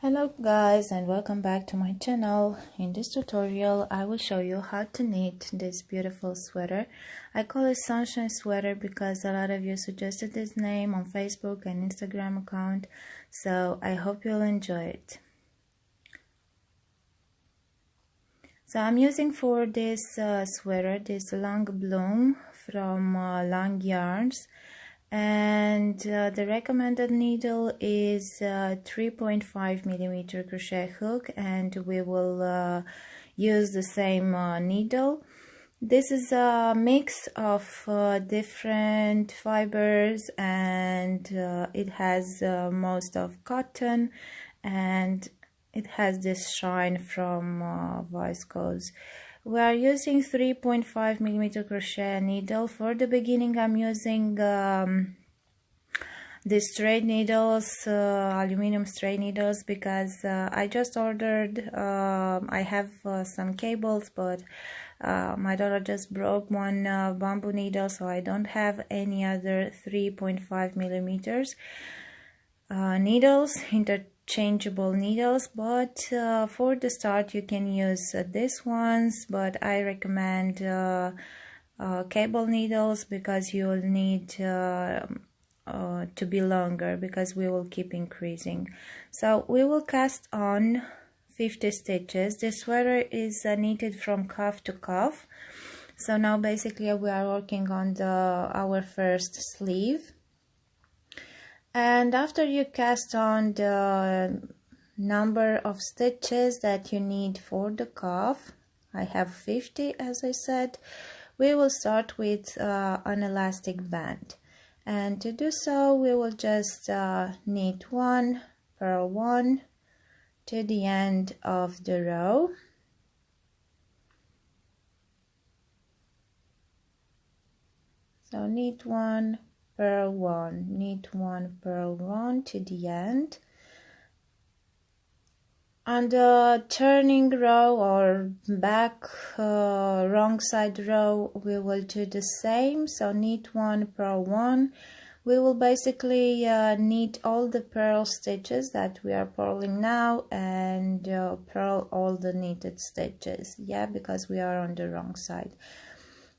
Hello guys, and welcome back to my channel. In this tutorial I will show you how to knit this beautiful sweater. I call it sunshine sweater because a lot of you suggested this name on Facebook and Instagram account, so I hope you'll enjoy it. So I'm using for this sweater this long bloom from Long Yarns, and the recommended needle is 3.5 millimeter crochet hook, and we will use the same needle. This is a mix of different fibers, and it has most of cotton, and it has this shine from viscose. We are using 3.5 millimeter crochet needle. For the beginning I'm using these straight needles, aluminum straight needles, because I just ordered, I have some cables, but my daughter just broke one bamboo needle, so I don't have any other 3.5 millimeters needles, interchangeable needles, but for the start you can use these ones, but I recommend cable needles because you will need to be longer, because we will keep increasing. So we will cast on 50 stitches. This sweater is knitted from cuff to cuff. So now basically we are working on our first sleeve. And after you cast on the number of stitches that you need for the cuff, I have 50 as I said, we will start with an elastic band. And to do so, we will just knit 1, purl 1 to the end of the row. So knit 1, purl 1, knit 1, purl 1 to the end. On the turning row or back wrong side row, we will do the same. So knit 1, purl 1. We will basically knit all the purl stitches that we are purling now, and purl all the knitted stitches, yeah, because we are on the wrong side.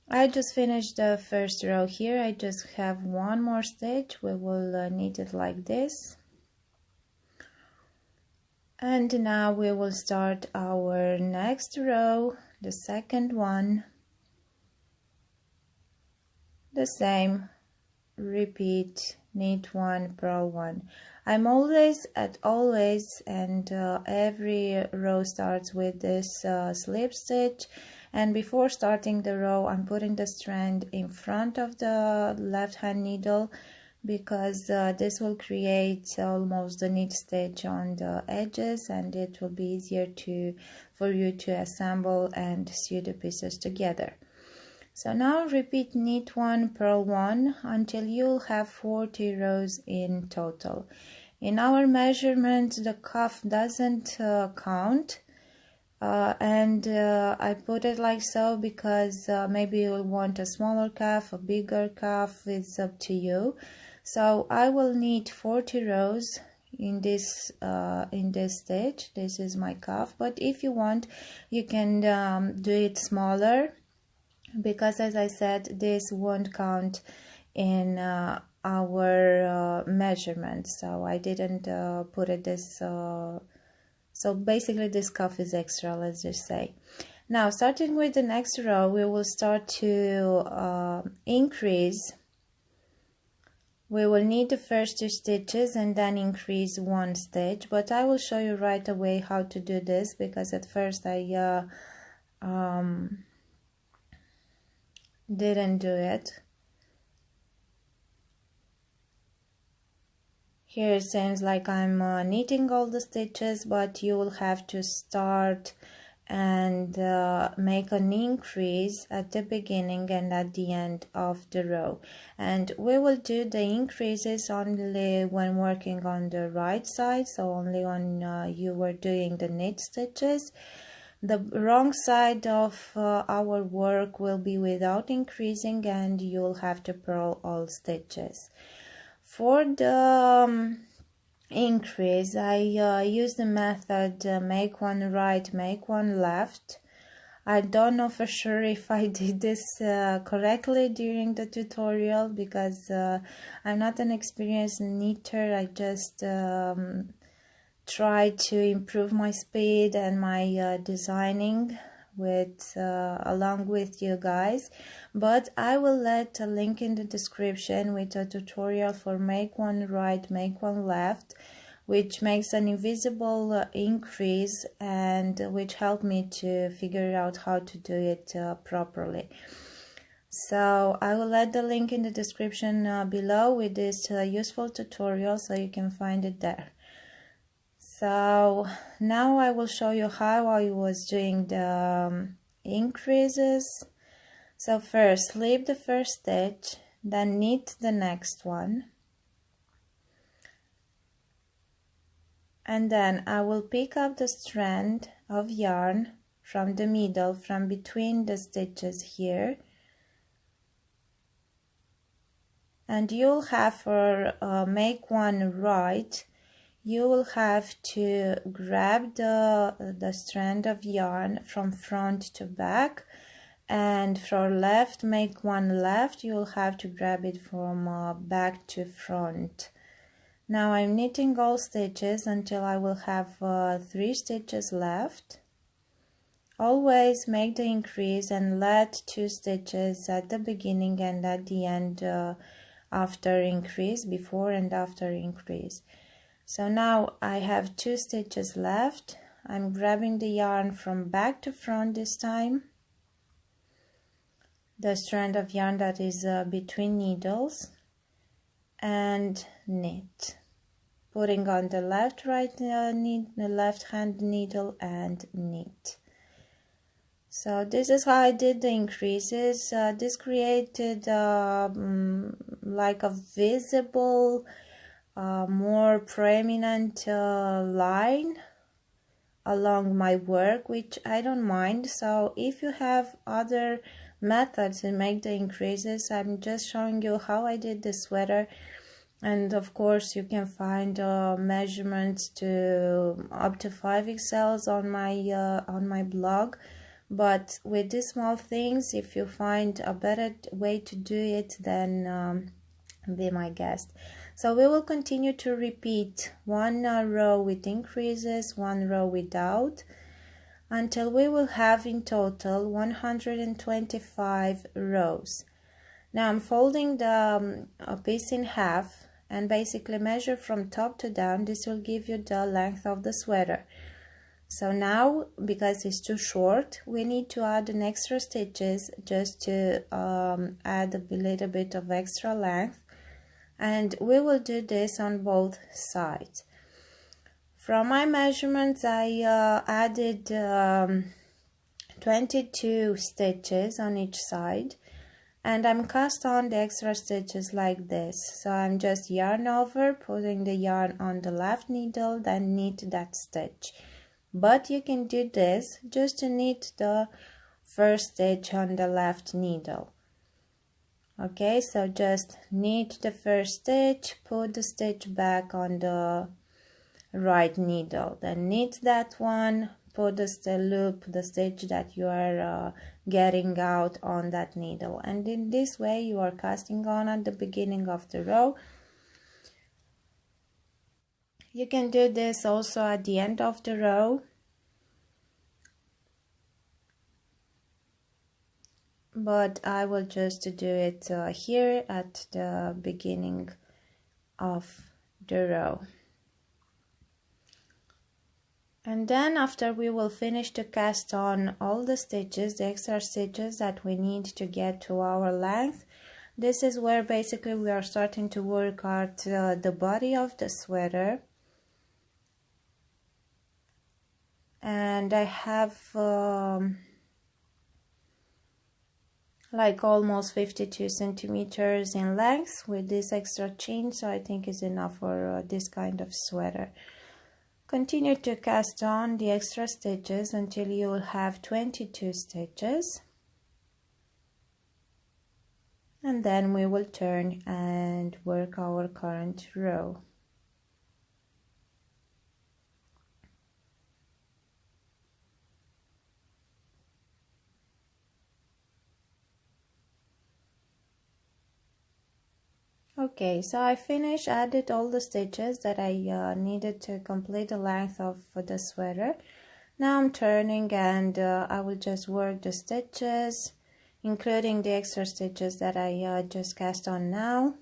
I just finished the first row here. I just have one more stitch. We will knit it like this. And now we will start our next row, the second one. The same, repeat, knit 1, purl 1. I'm always, and every row starts with this slip stitch. And before starting the row, I'm putting the strand in front of the left hand needle, because this will create almost the knit stitch on the edges, and it will be easier for you to assemble and sew the pieces together. So now repeat knit 1, purl 1 until you'll have 40 rows in total. In our measurement, the cuff doesn't count. And I put it like so because maybe you'll want a smaller cuff, a bigger cuff, it's up to you. So I will knit 40 rows in this stitch. This is my cuff, but if you want, you can do it smaller, because as I said, this won't count in our measurement, so I didn't put it this. So basically this cuff is extra, let's just say. Now starting with the next row, we will start to increase. We will knit the first 2 stitches and then increase 1 stitch, but I will show you right away how to do this, because at first I didn't do it. Here it seems like I'm knitting all the stitches, but you will have to start and make an increase at the beginning and at the end of the row. And we will do the increases only when working on the right side, so only when you were doing the knit stitches. The wrong side of our work will be without increasing, and you'll have to purl all stitches. For the increase, I use the method make one right, make one left. I don't know for sure if I did this correctly during the tutorial, because I'm not an experienced knitter. I just try to improve my speed and my designing with along with you guys. But I will let a link in the description with a tutorial for make one right, make one left, which makes an invisible increase and which helped me to figure out how to do it properly. So I will let the link in the description below with this useful tutorial, so you can find it there. So now I will show you how I was doing the increases. So first slip the first stitch, then knit the next one, and then I will pick up the strand of yarn from the middle, from between the stitches here, and you'll have for make one right, you will have to grab the strand of yarn from front to back, and for left, make one left, you will have to grab it from back to front. Now I'm knitting all stitches until I will have 3 stitches left. Always make the increase and let 2 stitches at the beginning and at the end after increase, before and after increase. So now I have 2 stitches left. I'm grabbing the yarn from back to front this time, the strand of yarn that is between needles, and knit, putting on the left hand needle and knit. So this is how I did the increases. This created like a visible, more prominent line along my work, which I don't mind. So if you have other methods to make the increases, I'm just showing you how I did the sweater. And of course you can find measurements to up to 5XL on my blog. But with these small things, if you find a better way to do it, then be my guest. So we will continue to repeat one row with increases, one row without, until we will have in total 125 rows. Now I'm folding the piece in half and basically measure from top to down. This will give you the length of the sweater. So now, because it's too short, we need to add an extra stitches just to add a little bit of extra length, and we will do this on both sides. From my measurements, I added 22 stitches on each side, and I'm cast on the extra stitches like this. So I'm just yarn over, putting the yarn on the left needle, then knit that stitch. But you can do this just to knit the first stitch on the left needle. Okay, so just knit the first stitch, put the stitch back on the right needle, then knit that one, put the loop, the stitch that you are getting out on that needle, and in this way you are casting on at the beginning of the row. You can do this also at the end of the row, but I will just do it here at the beginning of the row. And then after we will finish to cast on all the stitches, the extra stitches that we need to get to our length, this is where basically we are starting to work out the body of the sweater. And I have like almost 52 centimeters in length with this extra chain, so I think is enough for this kind of sweater. Continue to cast on the extra stitches until you will have 22 stitches, and then we will turn and work our current row. Okay, so I finished, added all the stitches that I needed to complete the length of the sweater. Now I'm turning and I will just work the stitches, including the extra stitches that I just cast on now.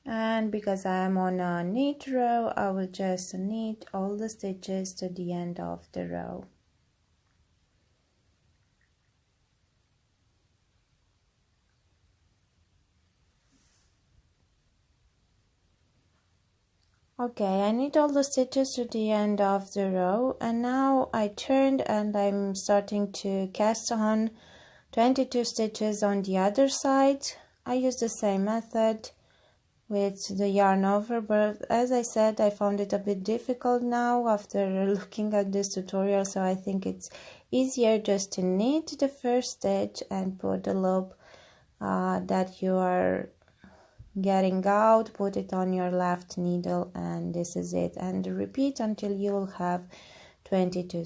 And because I am on a knit row, I will just knit all the stitches to the end of the row. Okay, I knit all the stitches to the end of the row, and now I turned and I'm starting to cast on 22 stitches on the other side. I use the same method with the yarn over, but as I said, I found it a bit difficult now after looking at this tutorial, so I think it's easier just to knit the first stitch and put the loop that you are getting out, put it on your left needle, and this is it, and repeat until you will have 22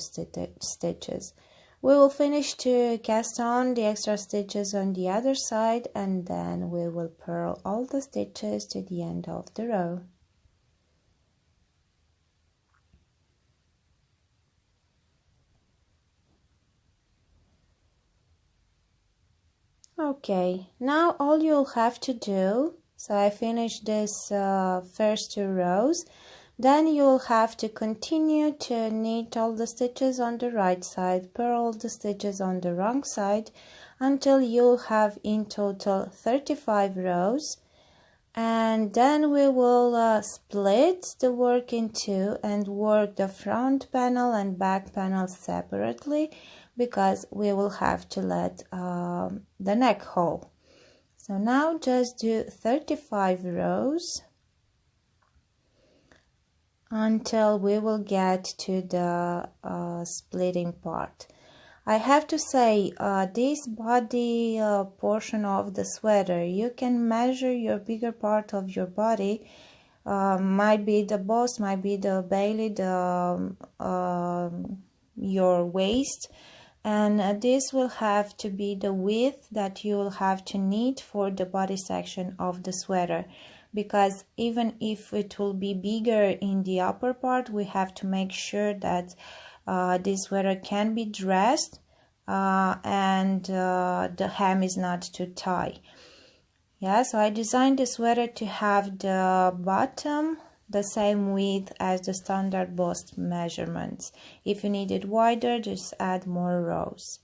stitches. We will finish to cast on the extra stitches on the other side, and then we will purl all the stitches to the end of the row. Okay, now all you'll have to do, so I finished this first two rows, then you'll have to continue to knit all the stitches on the right side, purl all the stitches on the wrong side, until you'll have in total 35 rows. And then we will split the work in two and work the front panel and back panel separately, because we will have to let the neck hole. So now just do 35 rows until we will get to the splitting part. I have to say, this body portion of the sweater, you can measure your bigger part of your body, might be the bust, might be the belly, your waist, and this will have to be the width that you will have to knit for the body section of the sweater, because even if it will be bigger in the upper part, we have to make sure that this sweater can be dressed and the hem is not too tight. Yeah, so I designed the sweater to have the bottom the same width as the standard bust measurements. If you need it wider, just add more rows.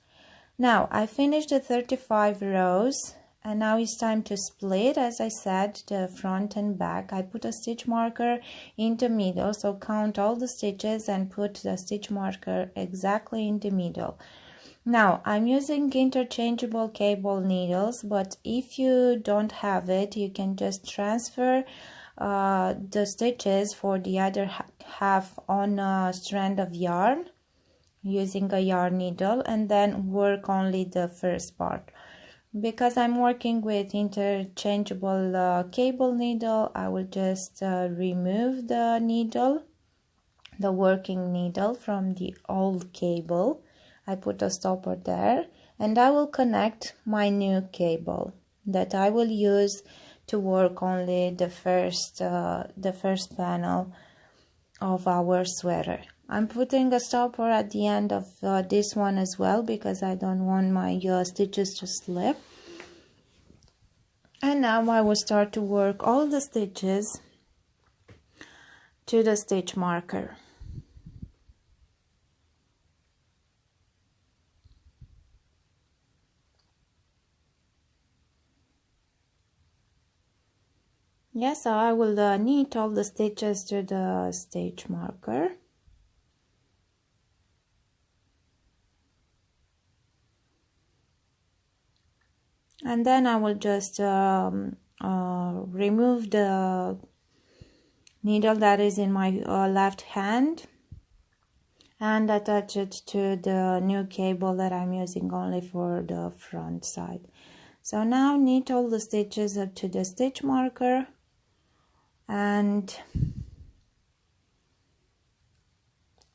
Now I finished the 35 rows, and now it's time to split, as I said, the front and back. I put a stitch marker in the middle, so count all the stitches and put the stitch marker exactly in the middle. Now I'm using interchangeable cable needles, but if you don't have it, you can just transfer the stitches for the other half on a strand of yarn using a yarn needle, and then work only the first part. Because I'm working with interchangeable cable needle, I will just remove the needle, the working needle, from the old cable. I put a stopper there, and I will connect my new cable that I will use to work only the first panel of our sweater. I'm putting a stopper at the end of this one as well, because I don't want my stitches to slip. And now I will start to work all the stitches to the stitch marker. Yes, so I will knit all the stitches to the stitch marker. And then I will just remove the needle that is in my left hand and attach it to the new cable that I'm using only for the front side. So now knit all the stitches up to the stitch marker, and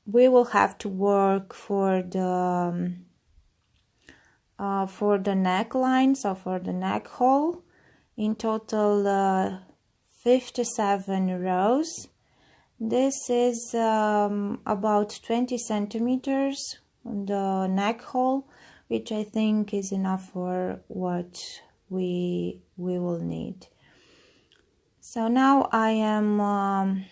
we will have to work for the for the neckline, so for the neck hole. In total 57 rows. This is about 20 centimeters on the neck hole, which I think is enough for what we will need. So now I am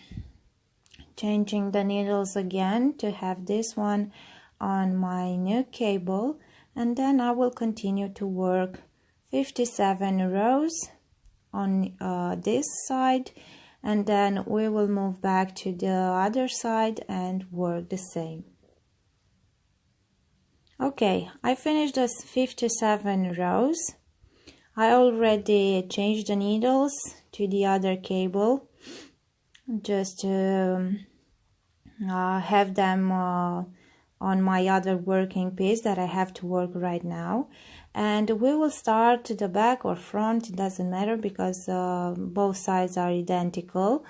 changing the needles again to have this one on my new cable, and then I will continue to work 57 rows on this side, and then we will move back to the other side and work the same. Okay, I finished the 57 rows. I already changed the needles to the other cable just to have them on my other working piece that I have to work right now. And we will start the back or front, it doesn't matter, because both sides are identical.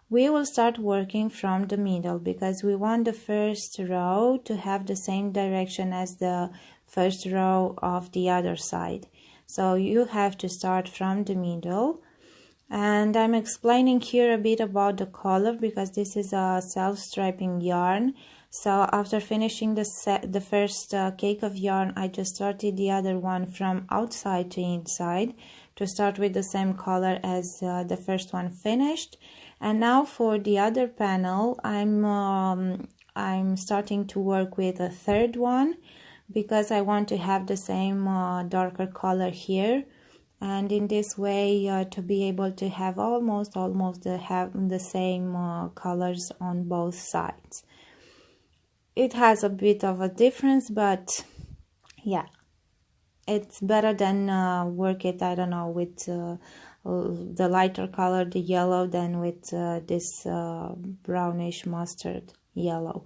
We will start working from the middle because we want the first row to have the same direction as the first row of the other side. So you have to start from the middle. And I'm explaining here a bit about the color because this is a self-striping yarn. So after finishing the first cake of yarn, I just started the other one from outside to inside to start with the same color as the first one finished. And now for the other panel, I'm starting to work with a third one because I want to have the same darker color here. And in this way to be able to have almost the same colors on both sides. It has a bit of a difference, but yeah, it's better than work it, I don't know, with the lighter color, the yellow, than with this brownish mustard yellow.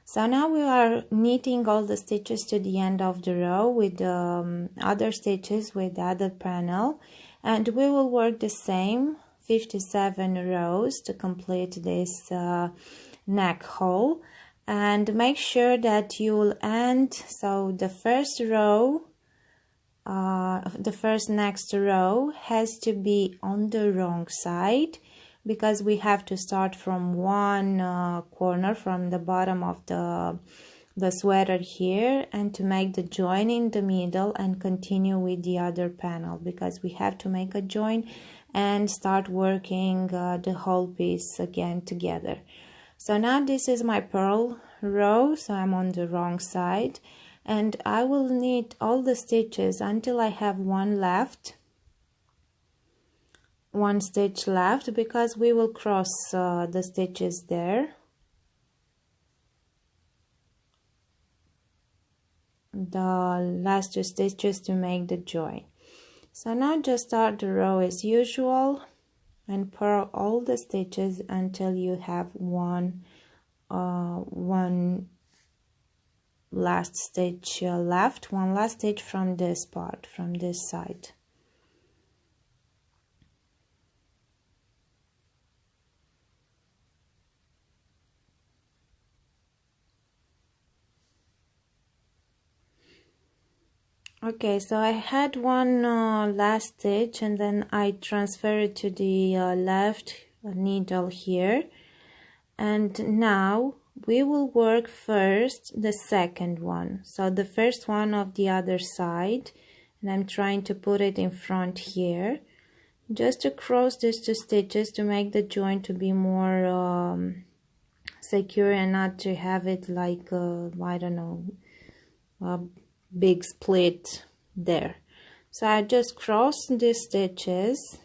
So now we are knitting all the stitches to the end of the row with other stitches with the other panel, and we will work the same 57 rows to complete this neck hole. And make sure that you will end, so the first row, the first next row has to be on the wrong side, because we have to start from one corner, from the bottom of the sweater here, and to make the join in the middle and continue with the other panel, because we have to make a join and start working the whole piece again together. So now this is my purl row, so I'm on the wrong side, and I will knit all the stitches until I have one stitch left, because we will cross the stitches there. The last two stitches to make the join. So now just start the row as usual and purl all the stitches until you have one last stitch left, one last stitch from this part, from this side. Okay, so I had one last stitch, and then I transferred it to the left needle here, and now we will work first the second one, so the first one of the other side, and I'm trying to put it in front here just to cross these two stitches to make the joint to be more secure and not to have it like I don't know, a big split there. So I just cross these stitches,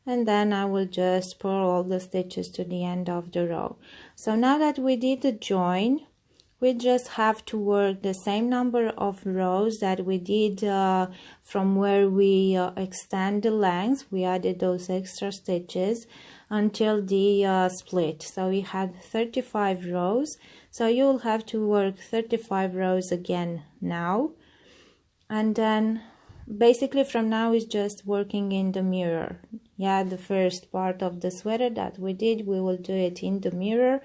and then I will just pull all the stitches to the end of the row. So now that we did the join, we just have to work the same number of rows that we did from where we extend the length. We added those extra stitches until the split. So we had 35 rows, so you will have to work 35 rows again now, and then basically from now is just working in the mirror. Yeah, the first part of the sweater that we did, we will do it in the mirror,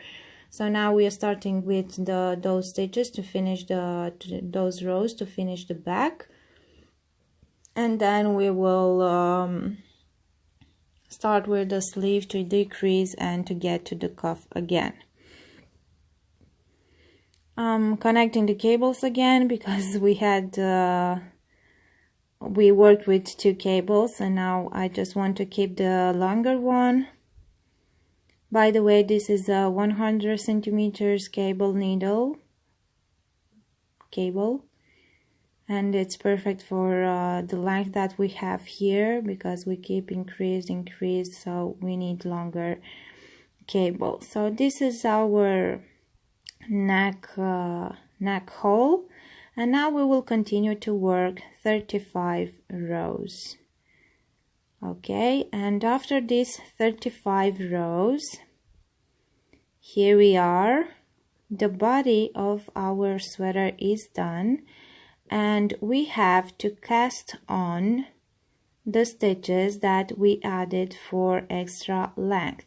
So now we are starting with those stitches to finish those rows to finish the back, and then we will start with the sleeve to decrease and to get to the cuff again. Connecting the cables again, because we worked with 2 cables, and now I just want to keep the longer one. By the way, this is a 100 centimeters cable cable, and it's perfect for the length that we have here, because we keep increase, so we need longer cable. So this is our neck hole, and now we will continue to work 35 rows. Okay, and after these 35 rows, here we are, the body of our sweater is done, and we have to cast on the stitches that we added for extra length.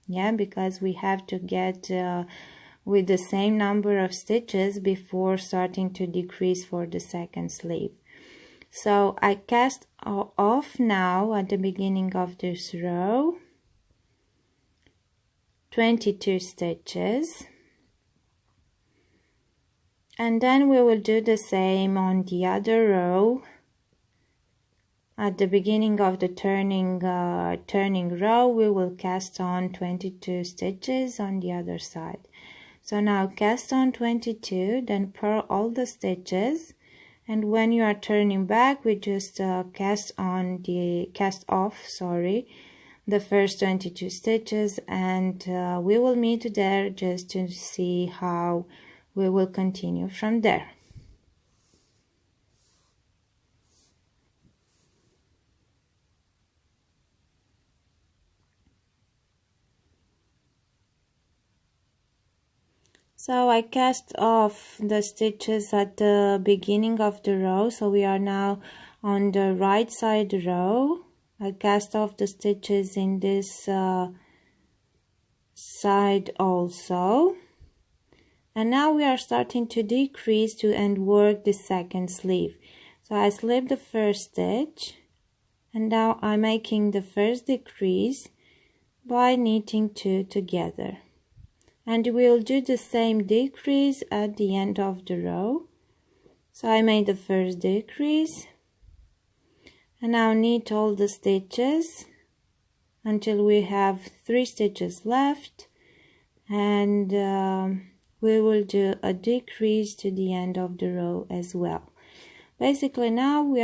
Yeah, because we have to get with the same number of stitches before starting to decrease for the second sleeve. So I cast off now at the beginning of this row 22 stitches, and then we will do the same on the other row. At the beginning of the turning row, we will cast on 22 stitches on the other side. So now cast on 22, then purl all the stitches, and when you are turning back, we just cast off the first 22 stitches, and we will meet there just to see how we will continue from there. So I cast off the stitches at the beginning of the row, so we are now on the right side row. I cast off the stitches in this side also, and now we are starting to decrease and work the second sleeve. So I slip the first stitch, and now I'm making the first decrease by knitting 2 together. And we'll do the same decrease at the end of the row. So I made the first decrease, and now knit all the stitches until we have 3 stitches left, and we will do a decrease to the end of the row as well. Basically now we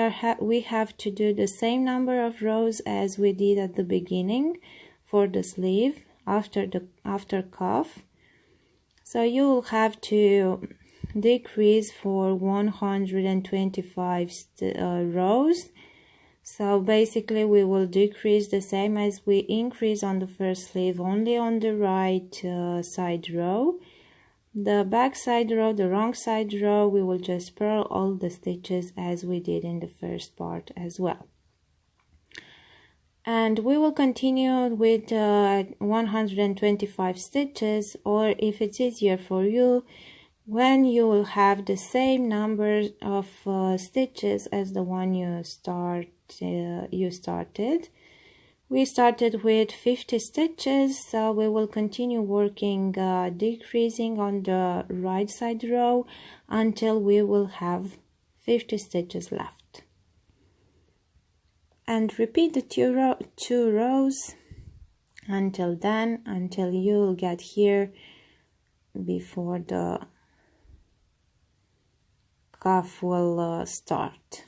have to do the same number of rows as we did at the beginning for the sleeve after cuff. So you will have to decrease for 125 rows. So basically we will decrease the same as we increase on the first sleeve, only on the right side row. The back side row, the wrong side row, we will just purl all the stitches as we did in the first part as well. And we will continue with 125 stitches, or if it's easier for you, when you will have the same number of stitches as the one you started. We started with 50 stitches, so we will continue working decreasing on the right side row until we will have 50 stitches left. And repeat the two rows until you'll get here before the cuff will start.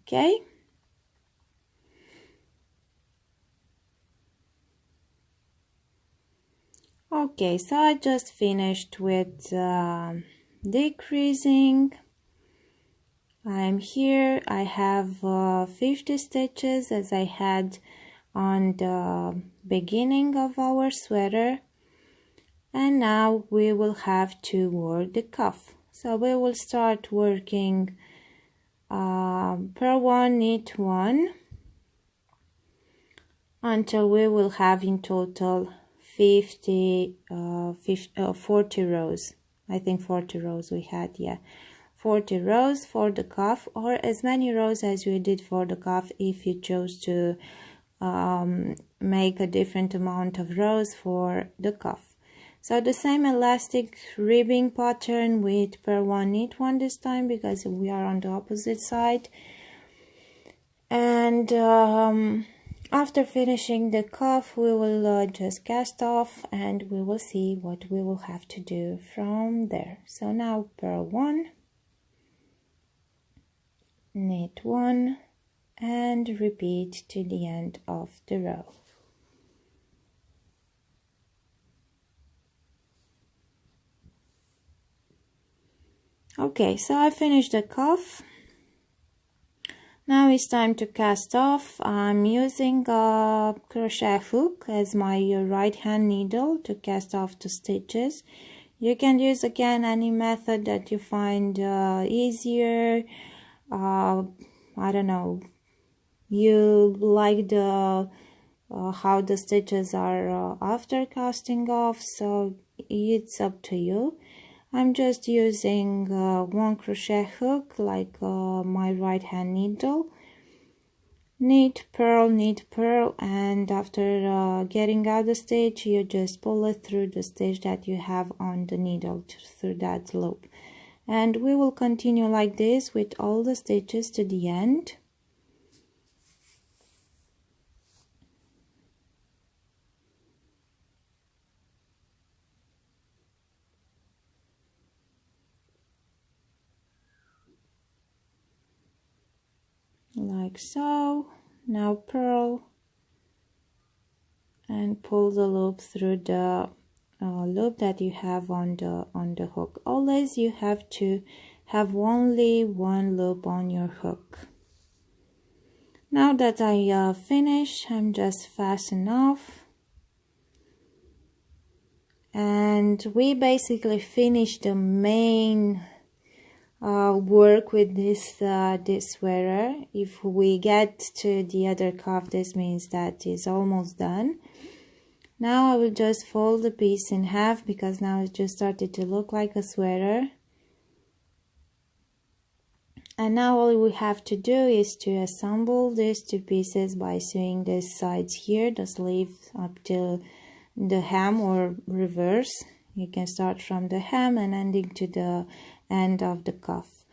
Okay? Okay, so I just finished with decreasing. I'm here, I have 50 stitches as I had on the beginning of our sweater, and now we will have to work the cuff. So we will start working purl 1, knit 1 until we will have in total 40 rows. I think 40 rows we had, yeah. 40 rows for the cuff, or as many rows as you did for the cuff if you chose to make a different amount of rows for the cuff. So the same elastic ribbing pattern with purl 1 knit 1 this time, because we are on the opposite side. And after finishing the cuff, we will just cast off and we will see what we will have to do from there. So now purl 1, knit 1, and repeat to the end of the row. Okay, so I finished the cuff. Now it's time to cast off. I'm using a crochet hook as my right hand needle to cast off the stitches. You can use again any method that you find easier. I don't know, you like the how the stitches are after casting off, so it's up to you. I'm just using one crochet hook like my right hand needle. Knit, purl, and after getting out the stitch, you just pull it through the stitch that you have on the needle, through that loop. And we will continue like this with all the stitches to the end. Like so. Now purl and pull the loop through the loop that you have on the hook. Always you have to have only one loop on your hook. Now that I finished, I'm just fasten off, and we basically finished the main work with this this sweater. If we get to the other cuff, this means that it's almost done. Now I will just fold the piece in half, because now it just started to look like a sweater. And now all we have to do is to assemble these two pieces by sewing these sides here, the sleeve up to the hem, or reverse. You can start from the hem and ending to the end of the cuff.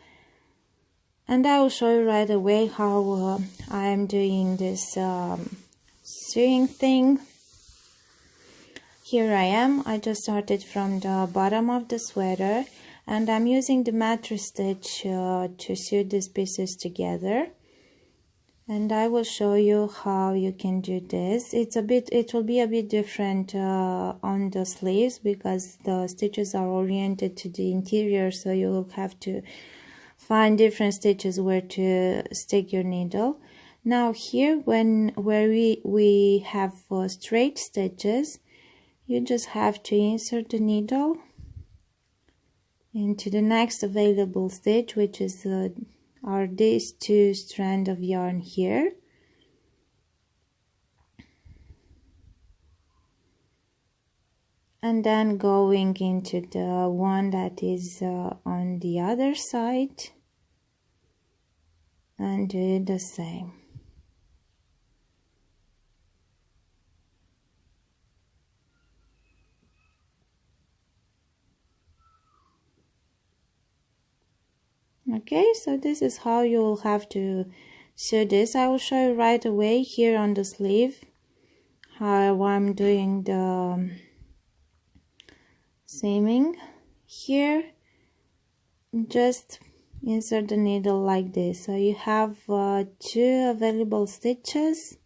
And I will show you right away how I am doing this sewing thing. Here I am. I just started from the bottom of the sweater, and I'm using the mattress stitch to sew these pieces together. And I will show you how you can do this. It will be a bit different on the sleeves, because the stitches are oriented to the interior, so you will have to find different stitches where to stick your needle. Now here, where we have straight stitches, you just have to insert the needle into the next available stitch, which is are these two strands of yarn here. And then going into the one that is on the other side, and do the same. Okay, so this is how you will have to sew this. I will show you right away here on the sleeve how I'm doing the seaming. Here, just insert the needle like this. So you have two available stitches.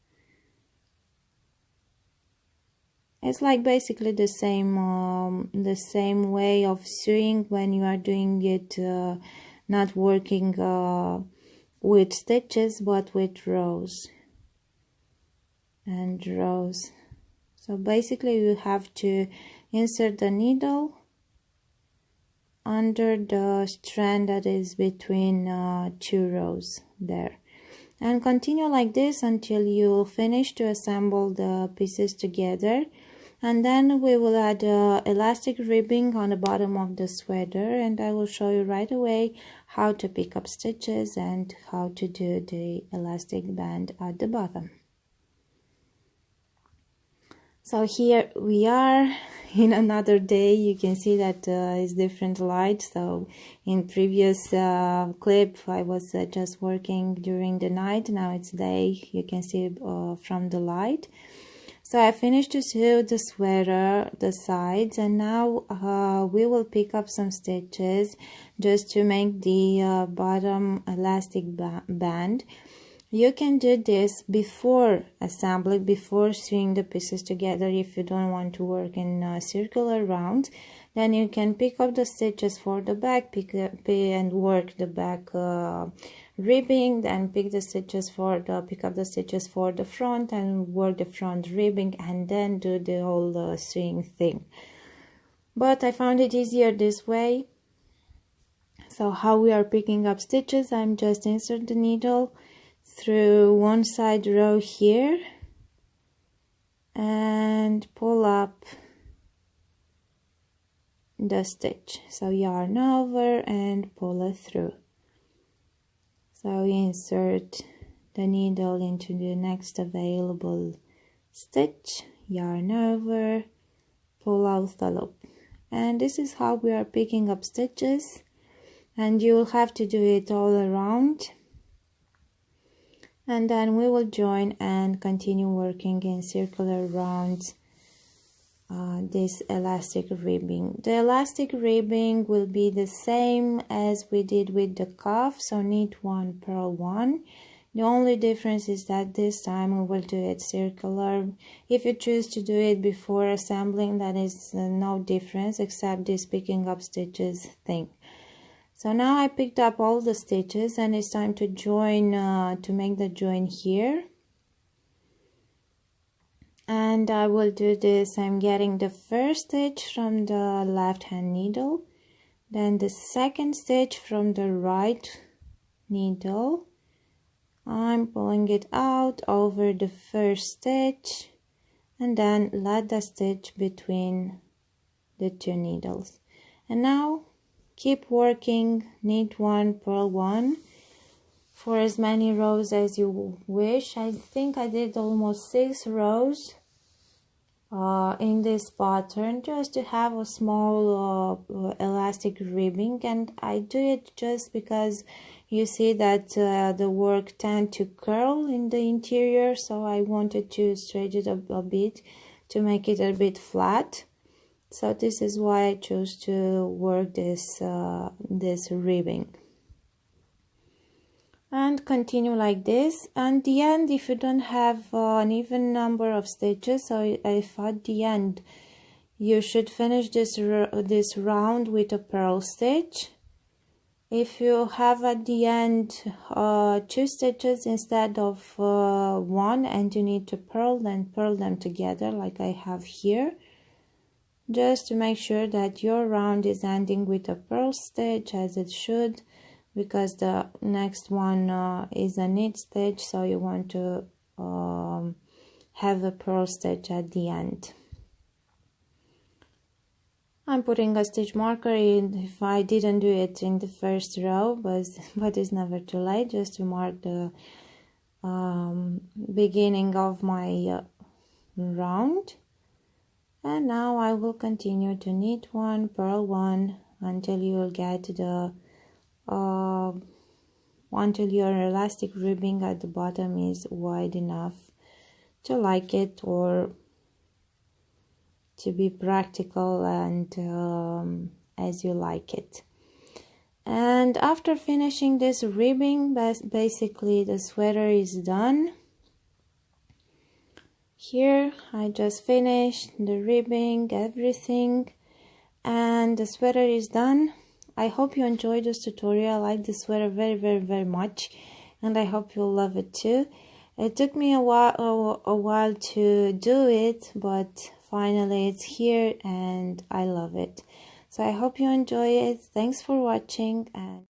It's like basically the same way of sewing when you are doing it not working with stitches, but with rows and rows. So basically you have to insert the needle under the strand that is between two rows there, and continue like this until you finish to assemble the pieces together. And then we will add elastic ribbing on the bottom of the sweater, and I will show you right away how to pick up stitches and how to do the elastic band at the bottom. So here we are in another day. You can see that it's different light. So in previous clip I was just working during the night. Now it's day. You can see from the light. So I finished to sew the sweater, the sides, and now we will pick up some stitches just to make the bottom elastic band. You can do this before assembling, before sewing the pieces together. If you don't want to work in circular rounds, then you can pick up the stitches for the back, and work the back ribbing, then pick up the stitches for the front and work the front ribbing, and then do the whole sewing thing. But I found it easier this way. So how we are picking up stitches, I'm just insert the needle through one side row here and pull up the stitch. So yarn over and pull it through. So insert the needle into the next available stitch, yarn over, pull out the loop. And this is how we are picking up stitches, and you will have to do it all around. And then we will join and continue working in circular rounds this elastic ribbing. The elastic ribbing will be the same as we did with the cuff, so knit 1, purl 1. The only difference is that this time we will do it circular. If you choose to do it before assembling, that is no difference except this picking up stitches thing. So now I picked up all the stitches and it's time to join, to make the join here. And I will do this. I'm getting the first stitch from the left hand needle, then the second stitch from the right needle. I'm pulling it out over the first stitch and then let the stitch between the two needles. And now keep working, knit 1, purl 1 for as many rows as you wish. I think I did almost 6 rows in this pattern just to have a small elastic ribbing, and I do it just because you see that the work tend to curl in the interior, so I wanted to stretch it a bit to make it a bit flat. So this is why I chose to work this ribbing. And continue like this. And the end, if you don't have an even number of stitches, so if at the end you should finish this round with a purl stitch. If you have at the end 2 stitches instead of 1 and you need to purl, then purl them together like I have here, just to make sure that your round is ending with a purl stitch as it should, because the next one is a knit stitch, so you want to have a purl stitch at the end. I'm putting a stitch marker in if I didn't do it in the first row, but it's never too late, just to mark the beginning of my round. And now I will continue to knit 1, purl 1 until you will get the until your elastic ribbing at the bottom is wide enough to like it, or to be practical and as you like it. And after finishing this ribbing, basically the sweater is done. Here I just finished the ribbing, everything, and the sweater is done. I hope you enjoyed this tutorial. I like this sweater very much, and I hope you'll love it too. It took me a while to do it, but finally it's here and I love it. So I hope you enjoy it. Thanks for watching, and